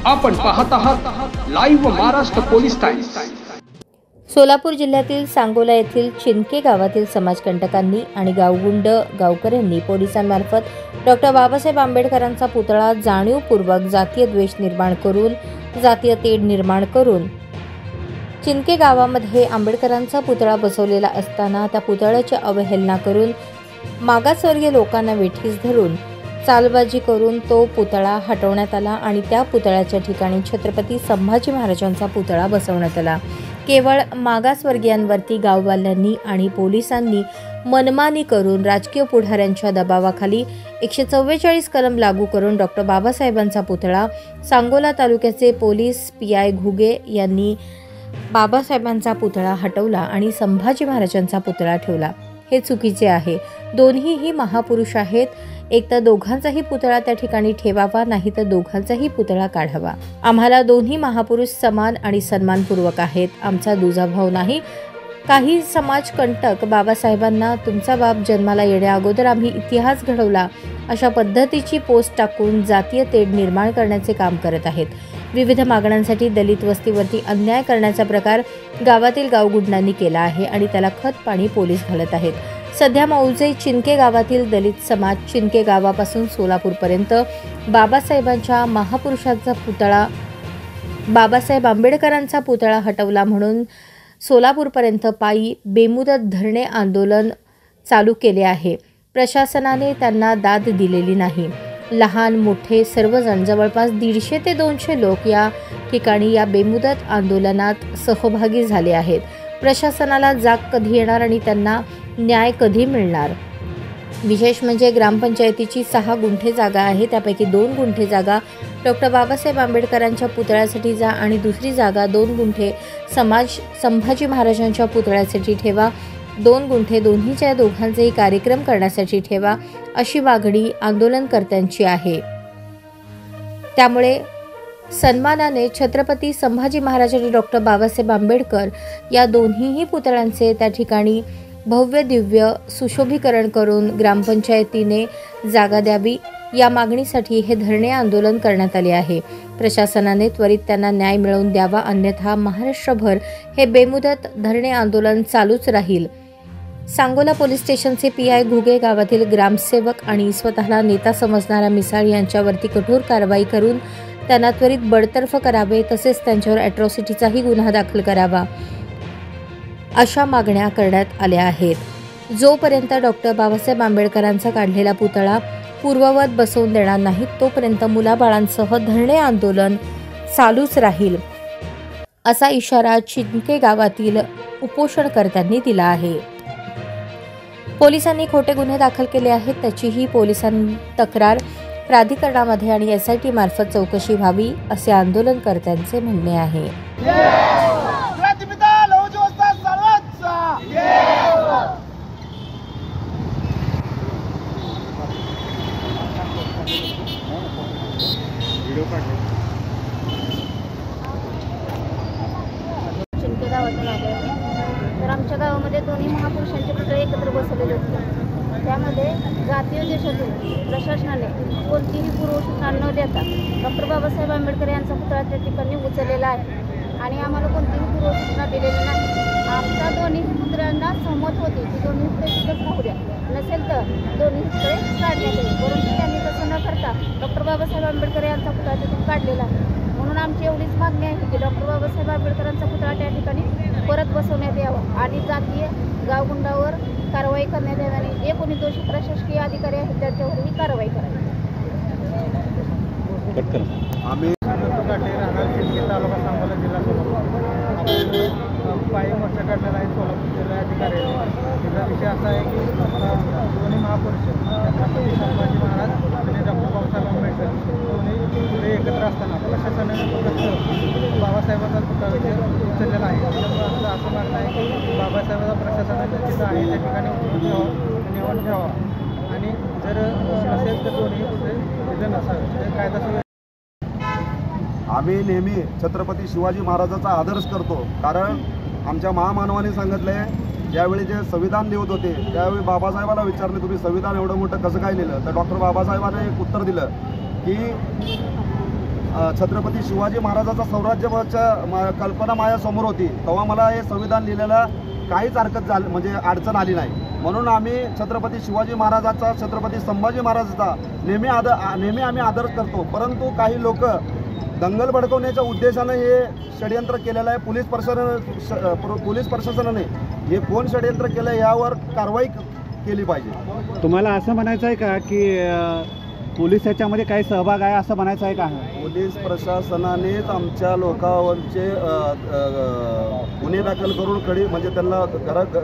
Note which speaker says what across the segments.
Speaker 1: आपण पाहत आहात live Maharashtra police times.
Speaker 2: Solapur जिल्ह्यातील सांगोला येथील चिनके गावातील समाजकंटकांनी आणि गावगुंड गावकऱ्यांनी पोलिसांमार्फत डॉक्टर बाबासाहेब आंबेडकरांचा पुतळा जाणीवपूर्वक जातीय द्वेष निर्माण करून जातीय तेढ निर्माण करून चिनके गावामध्ये आंबेडकरांचा पुतळा बसवलेला असताना त्या पुतळ्याची अवहेलना करून मागासवर्गीय लोकांना वेठीस धरून चालबाजी करून तो पुतळा हटवण्यात आला आणि त्या पुतळ्याच्या ठिकाणी छत्रपती संभाजी महाराजांचा पुतळा बसवण्यात आला। केवळ मागासवर्गीयांवरती गाववाल्यांनी आणि पोलिसांनी मनमानी करून राजकीय पुढाऱ्यांच्या दबावाखाली 144 कलम लागू करून डॉक्टर बाबासाहेबांचा पुतळा सांगोला तालुक्याचे पोलीस पीआय घुगे यांनी बाबासाहेबांचा पुतळा हटवला आणि संभाजी महाराजांचा पुतळा ठेवला। हे चुकीचे आहे। दोन्हीही महापुरुष आहेत। एक तर दोघांचाही पुतळा त्या ठिकाणी ठेवावा, नाही तर दोघांचाही पुतळा काढावा। आम्हाला दोन्ही महापुरुष समान आणि सन्मानपूर्वक आहेत। आमचा दुजाभाव नाही। काही समाज कंटक बाबासाहेबांना तुमचा बाप जन्माला येण्या अगोदर आम्ही इतिहास घडवला अशा पद्धतीची पोस्ट टाकून जातीय तेढ निर्माण करण्याचे काम करत आहेत। विविध मागण्यांसाठी दलित वस्तीवरती अन्याय करण्याचा प्रकार गावातील गावगुंडांनी केला आहे आणि त्याला खत पाणी पोलीस घालत आहेत। सध्या मौजे चिनके गावातील दलित समाज चिनके गावापासून सोलापूरपर्यंत बाबासाहेबांच्या महापुरुषांचा पुतळा बाबासाहेब आंबेडकरांचा पुतळा हटवला म्हणून सोलापूरपर्यंत पायी बेमुदत धरणे आंदोलन चालू केले आहे। प्रशासनाने त्यांना दाद दिलेली नाही। लहान मोठे सर्वजण जवळपास 150 ते 200 लोक या ठिकाणी या बेमुदत आंदोलनात सहभागी झाले आहेत। प्रशासनाला जाग कधी येणार आणि त्यांना न्याय कधी मिळणार? विशेष म्हणजे ग्रामपंचायतीची 6 गुंठे जागा आहे, त्यापैकी 2 गुंठे जागा डॉक्टर बाबासाहेब आंबेडकरांच्या पुतळ्यासाठी जा आणि दुसरी जागा 2 गुंठे संभाजी महाराजांच्या पुतळ्यासाठी ठेवा। 2 गुंठे दोन्हीच्या दोघांचेही कार्यक्रम करण्यासाठी ठेवा अशी मागणी आंदोलनकर्त्यांची आहे। त्यामुळे सन्मानाने छत्रपती संभाजी महाराज आणि डॉक्टर बाबासाहेब आंबेडकर या दोन्हीही पुतळ्यांचे त्या ठिकाणी भव्य दिव्य सुशोभीकरण करून ग्रामपंचायतीने जागा द्यावी या मागणीसाठी हे धरणे आंदोलन करण्यात आले आहे। प्रशासनाने त्वरित त्यांना न्याय मिळवून द्यावा, अन्यथा महाराष्ट्रभर हे बेमुदत धरणे आंदोलन चालूच राहील। सांगोला पोलीस स्टेशनचे पीआय घुगे गावातील ग्रामसेवक आणि स्वतःला नेता समजणारा मिसाळ यांच्यावरती कठोर कारवाई करून त्यांना त्वरित बडतर्फ करावे, तसेच त्यांच्यावर अॅट्रॉसिटीचाही गुन्हा दाखल करावा अशा मागण्या करण्यात आल्या आहेत। जोपर्यंत डॉक्टर बाबासाहेब आंबेडकरांचा काढलेला पुतळा पूर्ववत बसवून देणार नाहीत तोपर्यंत मुलाबाळांसह धरणे आंदोलन चालूच राहील असा इशारा चिनके गावातील उपोषणकर्त्यांनी दिला आहे। पोलिसांनी खोटे गुन्हे दाखल केले आहेत, त्याचीही पोलिसांनी तक्रार प्राधिकरणामध्ये आणि SIT मार्फत चौकशी व्हावी असे आंदोलनकर्त्यांचे म्हणणे आहे।
Speaker 3: चिनके गावातून आले आहे। तर आमच्या गावामध्ये दोन्ही महापुरुषांचे पुतळे एकत्र बसवलेले होते। त्यामध्ये जातीय देशातून प्रशासनाने कोणतीही पूर्वसूचना न देता डॉक्टर बाबासाहेब आंबेडकर यांचा पुतळा त्या ठिकाणी उचललेला आहे आणि आम्हाला कोणतीही पूर्वसूचना दिलेली नाही। आमच्या दोन्ही पुतळ्यांना सहमत होती की दोन्ही पुतळे तिथंच राहू द्या, नसेल तर दोन्ही पुतळे काढण्यात येईल, परंतु त्यांनी तसं न करता डॉक्टर बाबासाहेब आंबेडकर यांचा पुतळा तिथून काढलेला आहे। म्हणून आमची एवढीच मागणी आहे की डॉक्टर बाबासाहेब आंबेडकरांचा पुतळा त्या ठिकाणी परत बसवण्यात यावा आणि जातीय गावगुंडावर कारवाई करण्यात यावी आणि जे कोणी दोषी प्रशासकीय अधिकारी आहेत त्यांच्यावरही कारवाई करावी।
Speaker 4: आम्ही तालुका सांगोला जिल्हा सोलापूर पायी मोर्चा काढलेला आहे। सोलापूर जिल्हा अधिकारी त्याचा विषय असा आहे की दोन्ही महापुरुष छत्रपती संभाजी महाराज आणि डॉक्टर बाबासाहेब आंबेडकर दोन्ही पुढे एकत्र असताना प्रशासनाने बाबासाहेबांचा पुतळा उचललेला आहे। त्यामुळे आमचं असं मागणं आहे की बाबासाहेबांचा प्रशासनाने जिथं आहे त्या ठिकाणी उचलून ठेवावं, निवड ठेवावा आणि जर नसेल तर दोन्ही पुढे तिथे नसावे कायदा।
Speaker 5: आम्ही नेहमी छत्रपती शिवाजी महाराजांचा आदरच करतो, कारण आमच्या महामानवाने सांगितले ज्यावेळी जे संविधान लिहित होते त्यावेळी बाबासाहेबांना विचारले तुम्ही संविधान एवढं मोठं कसं काय लिहिलं, तर डॉक्टर बाबासाहेबांनी एक उत्तर दिलं की छत्रपती शिवाजी महाराजाचा स्वराज्याच्या कल्पना माझ्यासमोर होती, तेव्हा मला हे संविधान लिहिलेलं काहीच हरकत झाली म्हणजे अडचण आली नाही. म्हणून आम्ही छत्रपती शिवाजी महाराजाचा, छत्रपती संभाजी महाराजाचा नेहमी आम्ही आदर करतो. परंतु काही लोक दंगल भडकवण्याच्या उद्देशानं हे षडयंत्र केलेलं आहे. पोलीस प्रशासनाने हे कोण षडयंत्र केलं यावर कारवाई केली पाहिजे.
Speaker 4: तुम्हाला असं म्हणायचं आहे का की पोलीस याच्यामध्ये काही सहभाग आहे असं म्हणायचं आहे का?
Speaker 5: पोलीस प्रशासनानेच आमच्या लोकांचे गुन्हे दाखल करून म्हणजे त्यांना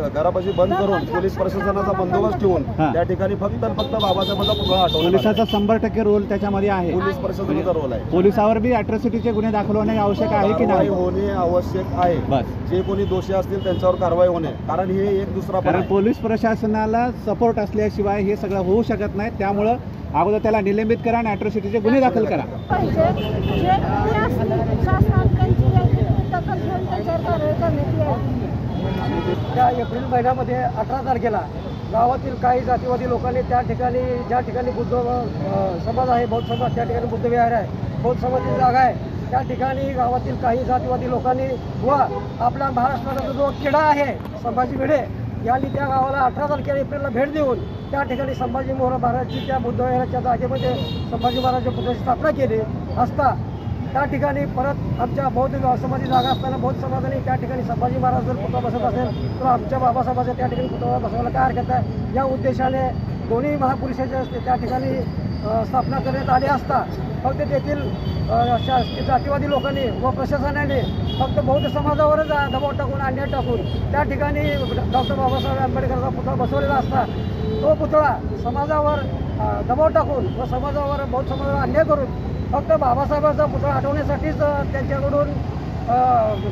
Speaker 5: घरापाशी बंद करून पोलीस प्रशासनाचा बंदोबस्त ठेवून त्या ठिकाणी फक्त बाबासाहेबांचा पुतळा हटवला.
Speaker 4: पोलिसाचा 100% रोल त्याच्यामध्ये आहे.
Speaker 5: पोलीस प्रशासनाचा रोल आहे.
Speaker 4: पोलिसावर बी अॅट्रॉसिटीचे गुन्हे दाखल होणे आवश्यक आहे की नाही?
Speaker 5: होणे आवश्यक आहे.
Speaker 4: बस
Speaker 5: जे कोणी दोषी असतील त्यांच्यावर कारवाई होणे, कारण हे एक दुसरा
Speaker 4: कारण पोलीस प्रशासनाला सपोर्ट असल्याशिवाय हे सगळं होऊ शकत नाही. त्यामुळं अगोदर त्याला निलंबित करा आणि अॅट्रॉसिटीचे गुन्हे दाखल करा.
Speaker 6: त्या एप्रिल महिन्यामध्ये 18 तारखेला गावातील काही जातीवादी लोकांनी त्या ठिकाणी ज्या ठिकाणी बुद्ध समाज आहे, बौद्ध समाज, त्या ठिकाणी बुद्ध विहार आहे, बौद्ध समाजाची जागा आहे, त्या ठिकाणी गावातील काही जातीवादी लोकांनी व आपला महाराष्ट्राचा जो खेडा आहे संभाजी भिडे यांनी त्या गावाला 18 तारखेला एप्रिलला भेट देऊन त्या ठिकाणी संभाजी महाराजांची त्या बुद्ध विहाराच्या जागेमध्ये संभाजी महाराजांच्या पुतळ्याची स्थापना केली असता त्या ठिकाणी परत आमच्या बौद्ध समाजाची जागा असताना बौद्ध समाजाने त्या ठिकाणी संभाजी महाराज जर पुतळा बसत असेल तर आमच्या बाबासाहेबांच्या त्या ठिकाणी पुतळा बसवायला काय हरकत आहे. या उद्देशाने दोन्ही महापुरुषाच्या त्या ठिकाणी स्थापना करण्यात आली असता फक्त तेथील जातीवादी लोकांनी व प्रशासनाने फक्त बौद्ध समाजावरच दबाव टाकून अन्याय टाकून त्या ठिकाणी डॉक्टर बाबासाहेब आंबेडकरांचा पुतळा बसवलेला असता तो पुतळा समाजावर दबाव टाकून व समाजावर बौद्ध समाजावर अन्याय करून फक्त बाबासाहेबांचा पुतळा हटवण्यासाठीच त्यांच्याकडून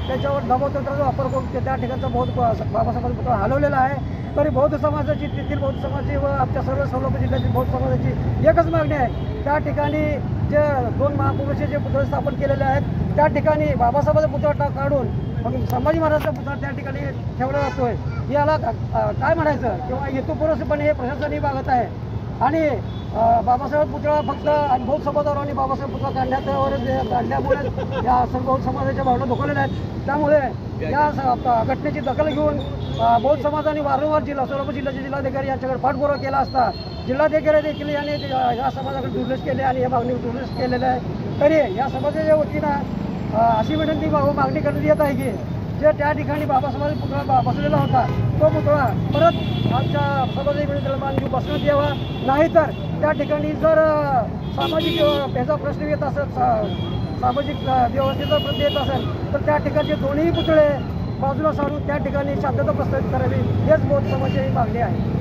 Speaker 6: त्याच्यावर दबावतंत्राचा वापर करून त्या ठिकाणचा बौद्ध बाबासाहेबांचा पुतळा हलवलेला आहे. तरी बौद्ध समाजाची तेथील बौद्ध समाजाची व आमच्या सर्व सोलापूर जिल्ह्यातील बौद्ध समाजाची एकच मागणी आहे. त्या ठिकाणी जे 2 महापुरुषाचे जे पुतळे स्थापन केलेले आहेत त्या ठिकाणी बाबासाहेबांचा पुतळा काढून मग संभाजी महाराजांचा पुतळा त्या ठिकाणी ठेवला जातोय. याला काय म्हणायचं किंवा हेतुपुरस्सरपणे हे प्रशासनही मागत आहे. आणि बाबासाहेब पुतळा फक्त बौद्ध समाजावर आणि बाबासाहेब पुतळा काढल्यामुळे या सर्व बौद्ध समाजाच्या भावना दुखावलेल्या आहेत. त्यामुळे या घटनेची दखल घेऊन बौद्ध समाजाने वारंवार सोलापूर जिल्ह्याचे जिल्हाधिकारी यांच्याकडे पाठपुरावा केला असता जिल्हाधिकारी देखील याने या समाजाकडे दुर्लक्ष केले आणि या मागणी दुर्लक्ष केलेलं आहे. तरी या समाजाच्या वतीनं अशी विनंती मागणी करण्यात येत आहे की जे त्या ठिकाणी बाबासाहेबांचा पुतळा बसलेला होता तो पुतळा परत आमच्या समाजाच्या विनंतीला बसण्यात यावा. नाहीतर त्या ठिकाणी जर सामाजिक याचा प्रश्न येत असेल, सामाजिक व्यवस्थेचा प्रश्न येत असेल तर त्या ठिकाणचे दोन्ही पुतळे बाजूला सारून त्या ठिकाणी शांतता प्रस्थापित करावी हेच बौद्ध समाजाची मागणी आहे.